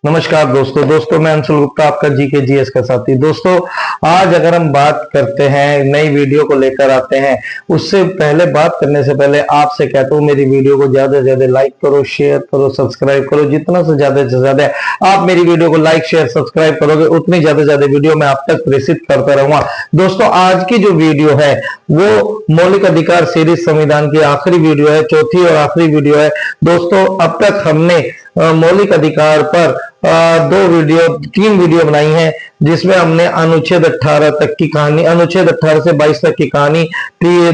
नमस्कार दोस्तों मैं अंशुल गुप्ता आपका जीके जीएस का साथी। दोस्तों आज अगर हम बात करते हैं नई वीडियो को लेकर आते हैं, उससे पहले बात करने से पहले आपसे कहता हूँ मेरी वीडियो को ज्यादा से ज्यादा लाइक करो, शेयर करो, सब्सक्राइब करो। जितना से ज्यादा आप मेरी वीडियो को लाइक शेयर सब्सक्राइब करोगे उतनी ज्यादा वीडियो मैं आप तक प्रेषित करता रहूंगा। दोस्तों आज की जो वीडियो है वो मौलिक अधिकार सीरीज संविधान की आखिरी वीडियो है, चौथी और आखिरी वीडियो है। दोस्तों अब तक हमने मौलिक अधिकार पर तीन वीडियो बनाई है, जिसमें हमने अनुच्छेद 18 तक की कहानी, अनुच्छेद 18 से 22 तक की कहानी,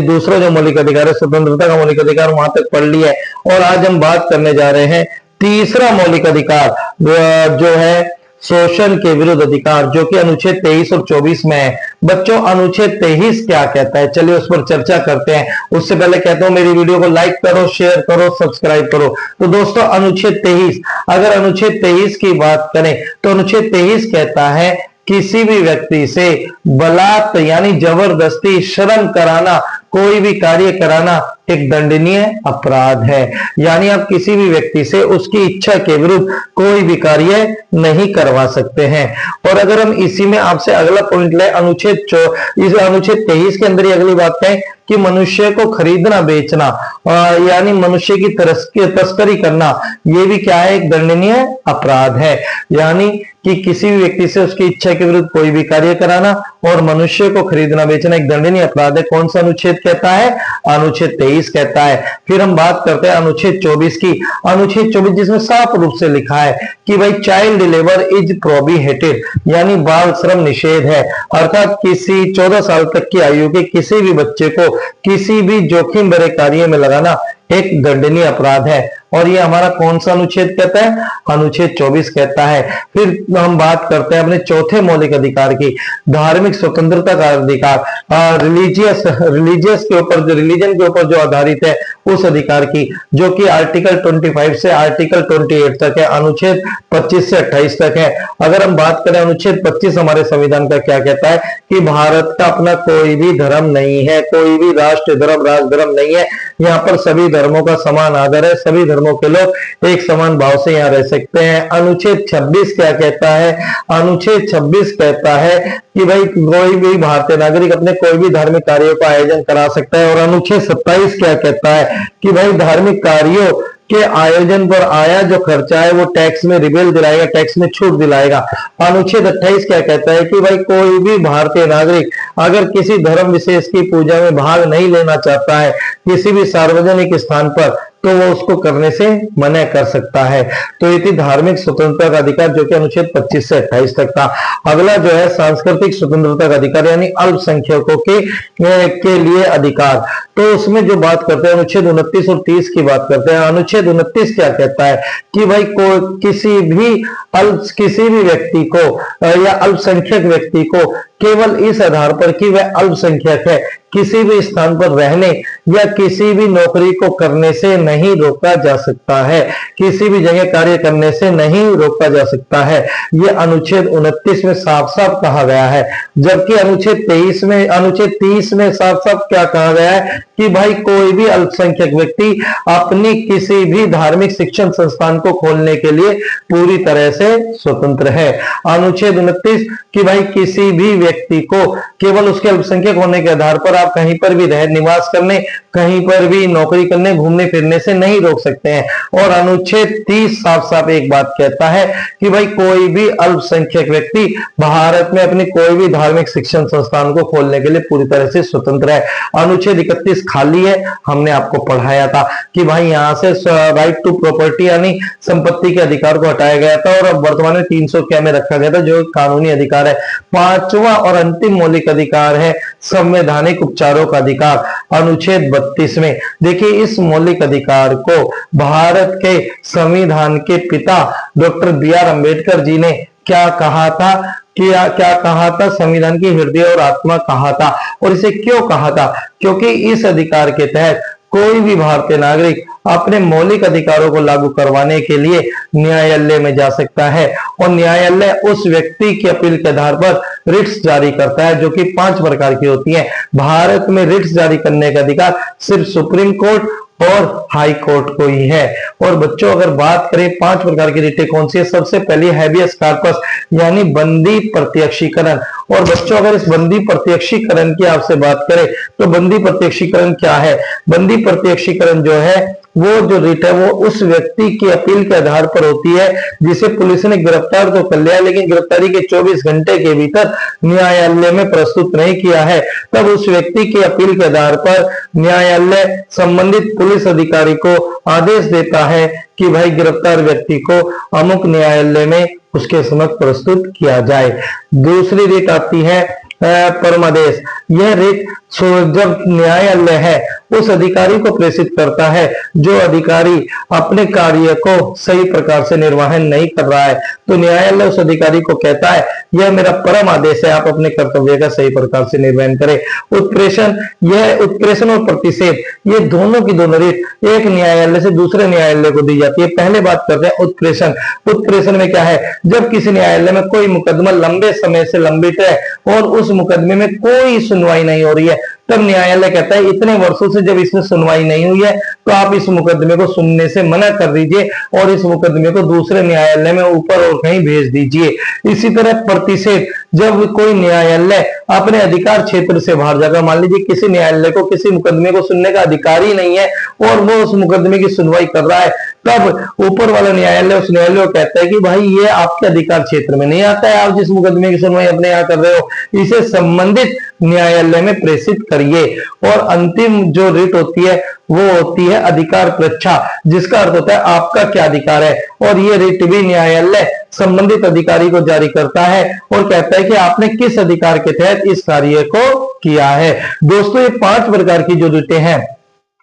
दूसरा जो मौलिक अधिकार है स्वतंत्रता का मौलिक अधिकार, वहां तक पढ़ ली है। और आज हम बात करने जा रहे हैं तीसरा मौलिक अधिकार जो है शोषण के विरुद्ध अधिकार, जो कि अनुच्छेद 23 और 24 में है। बच्चों अनुच्छेद 23 क्या कहता है, चलिए उस पर चर्चा करते हैं। उससे पहले कहता हूं मेरी वीडियो को लाइक करो, शेयर करो, सब्सक्राइब करो। तो दोस्तों अनुच्छेद 23, अगर अनुच्छेद 23 की बात करें तो अनुच्छेद 23 कहता है किसी भी व्यक्ति से बलात् यानी जबरदस्ती श्रम कराना, कोई भी कार्य कराना एक दंडनीय अपराध है। यानी आप किसी भी व्यक्ति से उसकी इच्छा के विरुद्ध कोई भी कार्य नहीं करवा सकते हैं। और अगर हम इसी में आपसे अगला पॉइंट ले, अनुच्छेद 23 के अंदर ही अगली बात है कि मनुष्य को खरीदना बेचना यानी मनुष्य की तस्करी करना, ये भी क्या है, एक दंडनीय अपराध है। यानी कि किसी भी व्यक्ति से उसकी इच्छा के विरुद्ध कोई भी कार्य कराना और मनुष्य को खरीदना बेचना एक दंडनीय अपराध है। कौन सा अनुच्छेद कहता है? अनुच्छेद 23 कहता है। फिर हम बात करते हैं अनुच्छेद 24 की। अनुच्छेद 24 जिसमें साफ रूप से लिखा है कि भाई चाइल्ड लेबर इज प्रोहिबिटेड, यानी बाल श्रम निषेध है। अर्थात किसी 14 साल तक की आयु के किसी भी बच्चे को किसी भी जोखिम भरे कार्य में लगाना एक दंडनीय अपराध है। और ये हमारा कौन सा अनुच्छेद कहता है? अनुच्छेद 24 कहता है। फिर हम बात करते हैं अपने चौथे मौलिक अधिकार की, धार्मिक स्वतंत्रता का अधिकार, रिलीजियस के ऊपर, रिलीजन के ऊपर जो आधारित है उस अधिकार की, जो कि आर्टिकल 25 से आर्टिकल 28 तक है, अनुच्छेद 25 से 28 तक है। अगर हम बात करें अनुच्छेद 25 हमारे संविधान का क्या कहता है कि भारत का अपना कोई भी धर्म नहीं है, कोई भी राष्ट्र धर्म राज धर्म नहीं है। यहाँ पर सभी धर्मों का समान आदर है, सभी धर्मों के लोग एक समान भाव से यहाँ रह सकते हैं। अनुच्छेद 26 क्या कहता है? अनुच्छेद 26 कहता है कि भाई कोई भी भारतीय नागरिक अपने कोई भी धार्मिक कार्यों का आयोजन करा सकता है। और अनुच्छेद 27 क्या कहता है कि भाई धार्मिक कार्यों के आयोजन पर आया जो खर्चा है वो टैक्स में रिबेल दिलाएगा, टैक्स में छूट दिलाएगा। अनुच्छेद 28 क्या कहता है कि भाई कोई भी भारतीय नागरिक अगर किसी धर्म विशेष की पूजा में भाग नहीं लेना चाहता है किसी भी सार्वजनिक स्थान पर, तो वो उसको करने से मना कर सकता है। तो ये थी धार्मिक स्वतंत्रता का अधिकार, जो कि अनुच्छेद 25 से 28 तक था। अगला जो है सांस्कृतिक स्वतंत्रता का अधिकार, यानी अल्पसंख्यकों के लिए अधिकार। तो उसमें जो बात करते हैं अनुच्छेद 29 और 30 की बात करते हैं। अनुच्छेद 29 क्या कहता है कि भाई किसी भी व्यक्ति को या अल्पसंख्यक व्यक्ति को केवल इस आधार पर कि वह अल्पसंख्यक है किसी भी स्थान पर रहने या किसी भी नौकरी को करने से नहीं रोका जा सकता है, किसी भी जगह कार्य करने से नहीं रोका जा सकता है। यह अनुच्छेद 29 में साफ साफ कहा गया है। जबकि अनुच्छेद 30 में साफ साफ क्या कहा गया है कि भाई कोई भी अल्पसंख्यक व्यक्ति अपनी किसी भी धार्मिक शिक्षण संस्थान को खोलने के लिए पूरी तरह से स्वतंत्र है। अनुच्छेद 29 कि भाई किसी भी व्यक्ति को केवल उसके अल्पसंख्यक होने के आधार पर आप कहीं पर भी रह निवास करने, कहीं पर भी नौकरी करने, घूमने फिरने से नहीं रोक सकते हैं। और अनुच्छेद 30 साफ साफ एक बात कहता है कि भाई कोई भी अल्पसंख्यक व्यक्ति भारत में अपनी कोई भी धार्मिक शिक्षण संस्थान को खोलने के लिए पूरी तरह से स्वतंत्र है। अनुच्छेद 31 खाली है, हमने आपको पढ़ाया था कि भाई यहां से राइट टू प्रॉपर्टी यानी संपत्ति के अधिकार को हटाया गया था और अब वर्तमान में 300 क्या में रखा गया था, जो कानूनी अधिकार है। पांचवा और अंतिम मौलिक अधिकार है संवैधानिक उपचारों का अधिकार, अनुच्छेद 32 में। देखिए इस मौलिक अधिकार को भारत के संविधान के पिता डॉक्टर BR अम्बेडकर जी ने क्या कहा था, क्या कहा था, संविधान की हृदय और आत्मा कहा था। और इसे क्यों कहा था? क्योंकि इस अधिकार के तहत कोई भी भारतीय नागरिक अपने मौलिक अधिकारों को लागू करवाने के लिए न्यायालय में जा सकता है और न्यायालय उस व्यक्ति की अपील के आधार पर रिट्स जारी करता है, जो कि 5 प्रकार की होती हैं। भारत में रिट्स जारी करने का अधिकार सिर्फ सुप्रीम कोर्ट और हाई कोर्ट को ही है। और बच्चों अगर बात करें 5 प्रकार की रिटें कौन सी है, सबसे पहली हैबियस कॉर्पस यानी बंदी प्रत्यक्षीकरण। और बच्चों अगर इस बंदी प्रत्यक्षीकरण की आपसे बात करें तो बंदी प्रत्यक्षीकरण क्या है? बंदी प्रत्यक्षीकरण जो है वो जो रिट है वो उस व्यक्ति की अपील के आधार पर होती है जिसे पुलिस ने गिरफ्तार तो कर लिया लेकिन गिरफ्तारी के 24 घंटे के भीतर न्यायालय में प्रस्तुत नहीं किया है, तब उस व्यक्ति की अपील के आधार पर न्यायालय संबंधित पुलिस अधिकारी को आदेश देता है कि भाई गिरफ्तार व्यक्ति को अमुक न्यायालय में उसके समक्ष प्रस्तुत किया जाए। दूसरी रिट आती है परमादेश। यह रिट जब न्यायालय है उस अधिकारी को प्रेषित करता है जो अधिकारी अपने कार्य को सही प्रकार से निर्वहन नहीं कर रहा है, तो न्यायालय उस अधिकारी को कहता है यह मेरा परम आदेश है, आप अपने कर्तव्य का सही प्रकार से निर्वहन करें। उत्प्रेषण, यह उत्प्रेषण और प्रतिषेध ये दोनों की दोनों रिट एक न्यायालय से दूसरे न्यायालय को दी जाती है। पहले बात करते हैं उत्प्रेषण। उत्प्रेषण में क्या है, जब किसी न्यायालय में कोई मुकदमा लंबे समय से लंबित है और उस मुकदमे में कोई सुनवाई नहीं हो रही है, तब न्यायालय कहता है इतने वर्षों से जब इसमें सुनवाई नहीं हुई है तो आप इस मुकदमे को सुनने से मना कर दीजिए और इस मुकदमे को दूसरे न्यायालय में ऊपर और कहीं भेज दीजिए। इसी तरह प्रतिषेध, जब कोई न्यायालय अपने अधिकार क्षेत्र से बाहर जाकर, मान लीजिए किसी न्यायालय को किसी मुकदमे को सुनने का अधिकार ही नहीं है और वो उस मुकदमे की सुनवाई कर रहा है, तब ऊपर वाला न्यायालय उस न्यायालय को कहता है कि भाई ये आपके अधिकार क्षेत्र में नहीं आता है, आप जिस मुकदमे की सुनवाई अपने यहाँ कर रहे हो इसे संबंधित न्यायालय में प्रेषित करिए। और अंतिम जो रिट होती है वो होती है अधिकार परीक्षा, जिसका अर्थ होता है आपका क्या अधिकार है, और ये रिट भी न्यायालय संबंधित अधिकारी को जारी करता है और कहता है कि आपने किस अधिकार के तहत इस कार्य को किया है। दोस्तों ये 5 प्रकार की जो रिटें हैं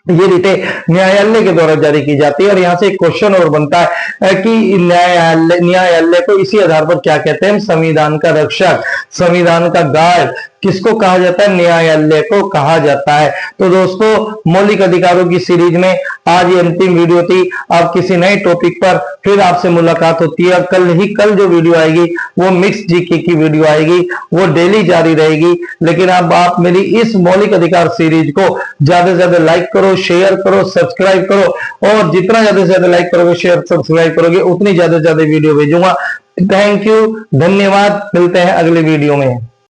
ये रिटें न्यायालय के द्वारा जारी की जाती है। और यहां से एक क्वेश्चन और बनता है कि न्यायालय को इसी आधार पर क्या कहते हैं, संविधान का रक्षक, संविधान का गार्ड किसको कहा जाता है, न्यायालय को कहा जाता है। तो दोस्तों मौलिक अधिकारों की सीरीज में आज ये अंतिम वीडियो थी। अब किसी नए टॉपिक पर फिर आपसे मुलाकात होती है। कल जो वीडियो आएगी वो मिक्स जीके की वीडियो आएगी, वो डेली जारी रहेगी। लेकिन अब आप मेरी इस मौलिक अधिकार सीरीज को ज्यादा से ज्यादा लाइक करो, शेयर करो, सब्सक्राइब करो, और जितना ज्यादा से ज्यादा लाइक करोगे, शेयर सब्सक्राइब करोगे उतनी ज्यादा से ज्यादा वीडियो भेजूंगा। थैंक यू, धन्यवाद, मिलते हैं अगले वीडियो में।